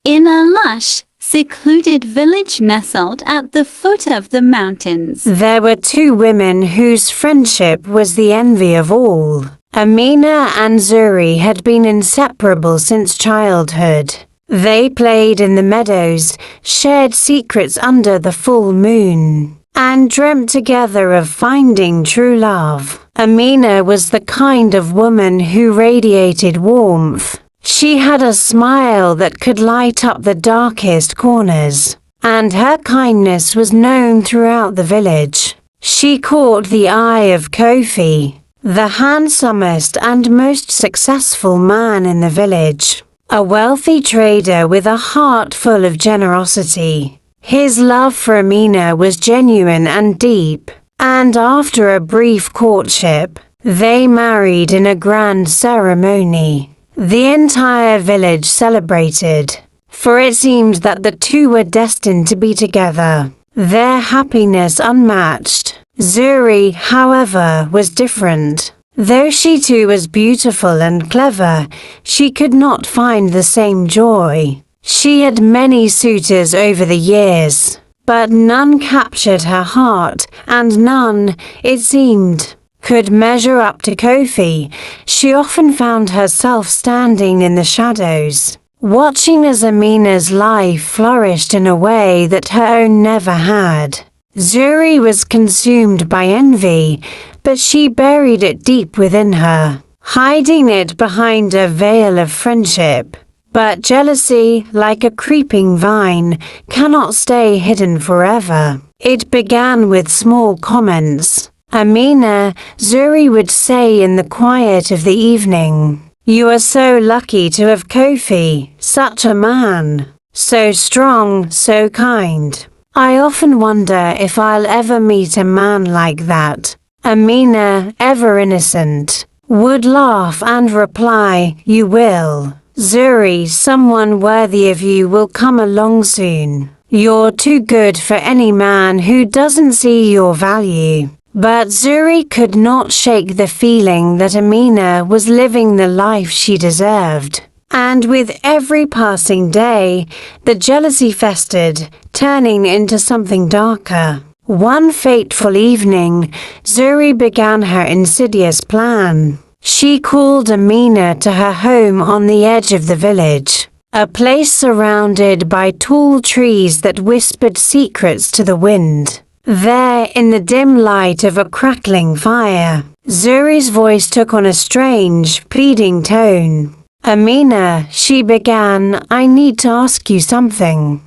in a lush, secluded village nestled at the foot of the mountains. There were two women whose friendship was the envy of all. Amina and Zuri had been inseparable since childhood. They played in the meadows, shared secrets under the full moon, and dreamt together of finding true love. Amina was the kind of woman who radiated warmth. She had a smile that could light up the darkest corners, and her kindness was known throughout the village. She caught the eye of Kofi, the handsomest and most successful man in the village, a wealthy trader with a heart full of generosity. His love for Amina was genuine and deep, and after a brief courtship, they married in a grand ceremony. The entire village celebrated, for it seemed that the two were destined to be together, their happiness unmatched. Zuri, however, was different. Though she too was beautiful and clever, she could not find the same joy. She had many suitors over the years, but none captured her heart, and none, it seemed, could measure up to Kofi. She often found herself standing in the shadows, watching as Amina's life flourished in a way that her own never had. Zuri was consumed by envy, but she buried it deep within her, hiding it behind a veil of friendship. But jealousy, like a creeping vine, cannot stay hidden forever. It began with small comments. Amina, Zuri would say in the quiet of the evening, "You are so lucky to have Kofi, such a man. So strong, so kind. I often wonder if I'll ever meet a man like that." Amina, ever innocent, would laugh and reply, "You will. Zuri, someone worthy of you will come along soon. You're too good for any man who doesn't see your value." But Zuri could not shake the feeling that Amina was living the life she deserved. And with every passing day, the jealousy festered, turning into something darker. One fateful evening, Zuri began her insidious plan. She called Amina to her home on the edge of the village, a place surrounded by tall trees that whispered secrets to the wind. There, in the dim light of a crackling fire, Zuri's voice took on a strange, pleading tone. "Amina," she began, "I need to ask you something.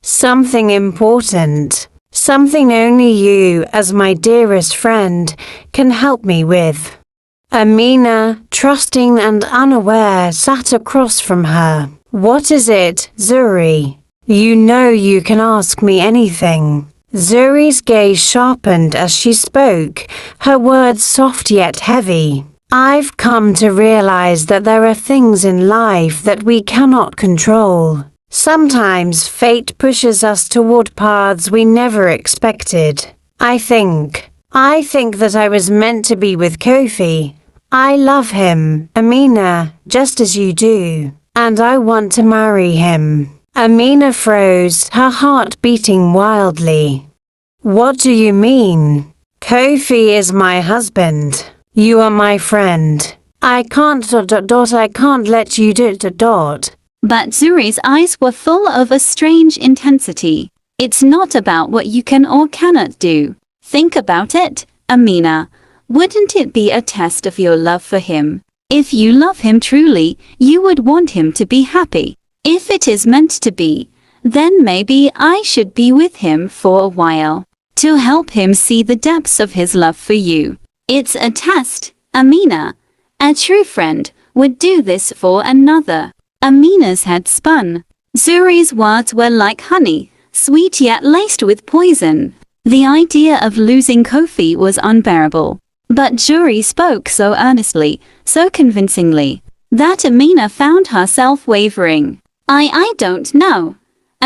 Something important. Something only you, as my dearest friend, can help me with." Amina, trusting and unaware, sat across from her. "What is it, Zuri? You know you can ask me anything." Zuri's gaze sharpened as she spoke, her words soft yet heavy. "I've come to realize that there are things in life that we cannot control. Sometimes fate pushes us toward paths we never expected. I think that I was meant to be with Kofi. I love him, Amina, just as you do, and I want to marry him." Amina froze, her heart beating wildly. "What do you mean? Kofi is my husband. You are my friend. I can't let you . But Zuri's eyes were full of a strange intensity. "It's not about what you can or cannot do. Think about it, Amina. Wouldn't it be a test of your love for him? If you love him truly, you would want him to be happy. If it is meant to be, then maybe I should be with him for a while, to help him see the depths of his love for you. It's a test, Amina. A true friend would do this for another." Amina's head spun. Zuri's words were like honey, sweet yet laced with poison. The idea of losing Kofi was unbearable. But Zuri spoke so earnestly, so convincingly, that Amina found herself wavering. I don't know,"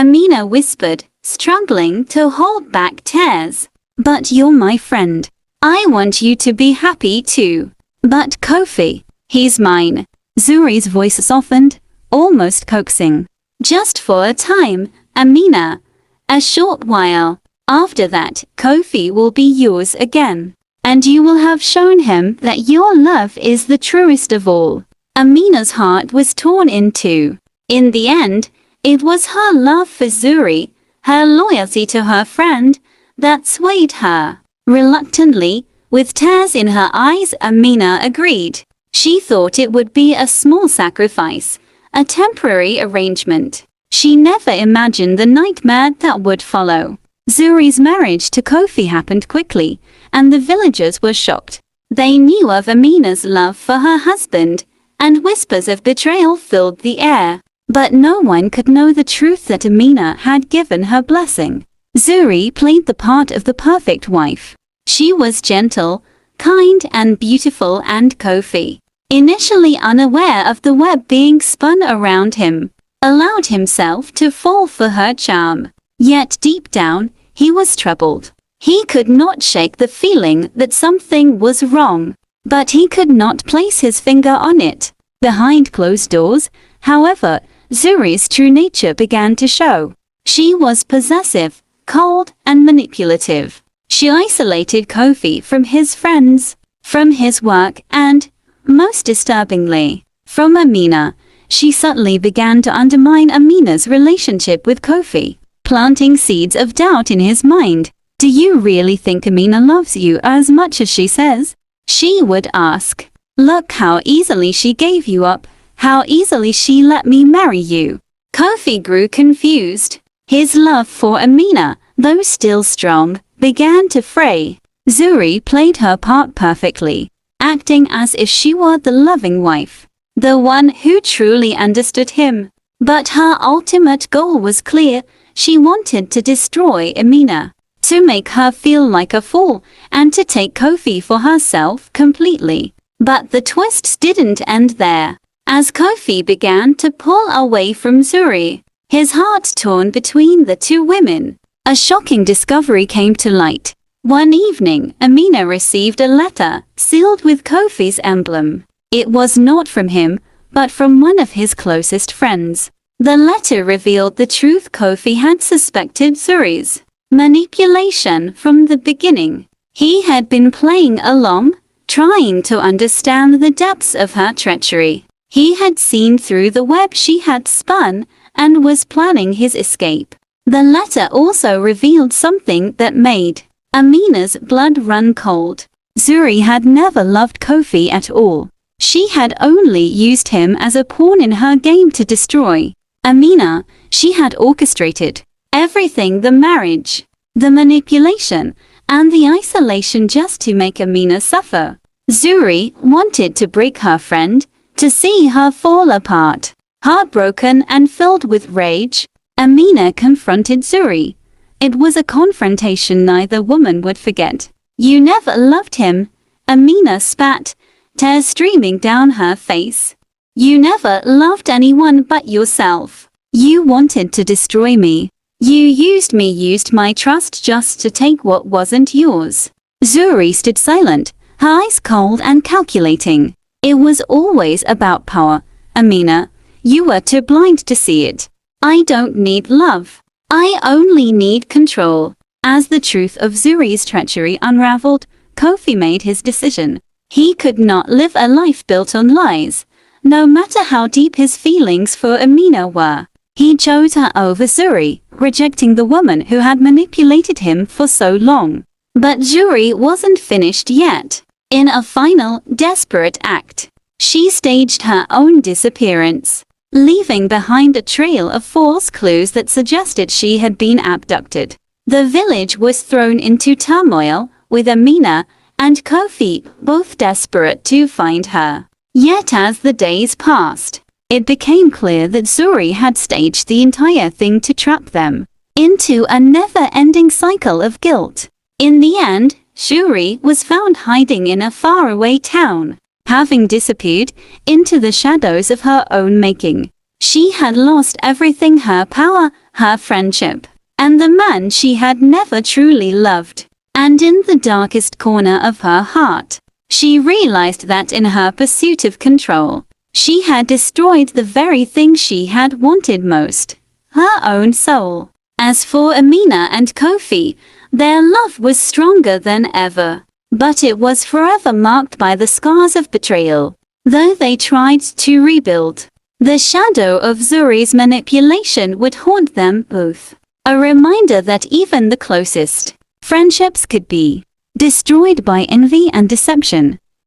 Amina whispered, struggling to hold back tears. "But you're my friend. I want you to be happy too. But Kofi, he's mine." Zuri's voice softened, almost coaxing. Just for a time, Amina. A short while. After that, Kofi will be yours again. And you will have shown him that your love is the truest of all. Amina's heart was torn in two. In the end, it was her love for Zuri, her loyalty to her friend, that swayed her. Reluctantly, with tears in her eyes, Amina agreed. She thought it would be a small sacrifice, a temporary arrangement. She never imagined the nightmare that would follow. Zuri's marriage to Kofi happened quickly, and the villagers were shocked. They knew of Amina's love for her husband, and whispers of betrayal filled the air. But no one could know the truth that Amina had given her blessing. Zuri played the part of the perfect wife. She was gentle, kind and beautiful, and Kofi, initially unaware of the web being spun around him, allowed himself to fall for her charm. Yet deep down, he was troubled. He could not shake the feeling that something was wrong, but he could not place his finger on it. Behind closed doors, however, Zuri's true nature began to show. She was possessive, cold, and manipulative. She isolated Kofi from his friends, from his work, and, most disturbingly, from Amina. She subtly began to undermine Amina's relationship with Kofi, planting seeds of doubt in his mind. Do you really think Amina loves you as much as she says? She would ask. Look how easily she gave you up, how easily she let me marry you. Kofi grew confused. His love for Amina, though still strong, began to fray. Zuri played her part perfectly, acting as if she were the loving wife, the one who truly understood him. But her ultimate goal was clear. She wanted to destroy Amina, to make her feel like a fool, and to take Kofi for herself completely. But the twists didn't end there. As Kofi began to pull away from Zuri, his heart torn between the two women, a shocking discovery came to light. One evening, Amina received a letter, sealed with Kofi's emblem. It was not from him, but from one of his closest friends. The letter revealed the truth. Kofi had suspected Zuri's manipulation from the beginning. He had been playing along, trying to understand the depths of her treachery. He had seen through the web she had spun, and was planning his escape. The letter also revealed something that made Amina's blood run cold. Zuri had never loved Kofi at all. She had only used him as a pawn in her game to destroy Amina. She had orchestrated everything: the marriage, the manipulation, and the isolation, just to make Amina suffer. Zuri wanted to break her friend, to see her fall apart. Heartbroken and filled with rage, Amina confronted Zuri. It was a confrontation neither woman would forget. You never loved him, Amina spat, tears streaming down her face. You never loved anyone but yourself. You wanted to destroy me. You used me, used my trust just to take what wasn't yours. Zuri stood silent, her eyes cold and calculating. It was always about power, Amina. You were too blind to see it. I don't need love. I only need control. As the truth of Zuri's treachery unraveled, Kofi made his decision. He could not live a life built on lies, no matter how deep his feelings for Amina were. He chose her over Zuri, rejecting the woman who had manipulated him for so long. But Zuri wasn't finished yet. In a final, desperate act, she staged her own disappearance, leaving behind a trail of false clues that suggested she had been abducted. The village was thrown into turmoil, with Amina and Kofi both desperate to find her. Yet as the days passed, it became clear that Zuri had staged the entire thing to trap them into a never-ending cycle of guilt. In the end, Zuri was found hiding in a faraway town, having disappeared into the shadows of her own making. She had lost everything: her power, her friendship, and the man she had never truly loved. And in the darkest corner of her heart, she realized that in her pursuit of control, She had destroyed the very thing she had wanted most, her own soul. As for Amina and Kofi, their love was stronger than ever, but it was forever marked by the scars of betrayal. Though they tried to rebuild, the shadow of Zuri's manipulation would haunt them both. A reminder that even the closest friendships could be destroyed by envy and deception.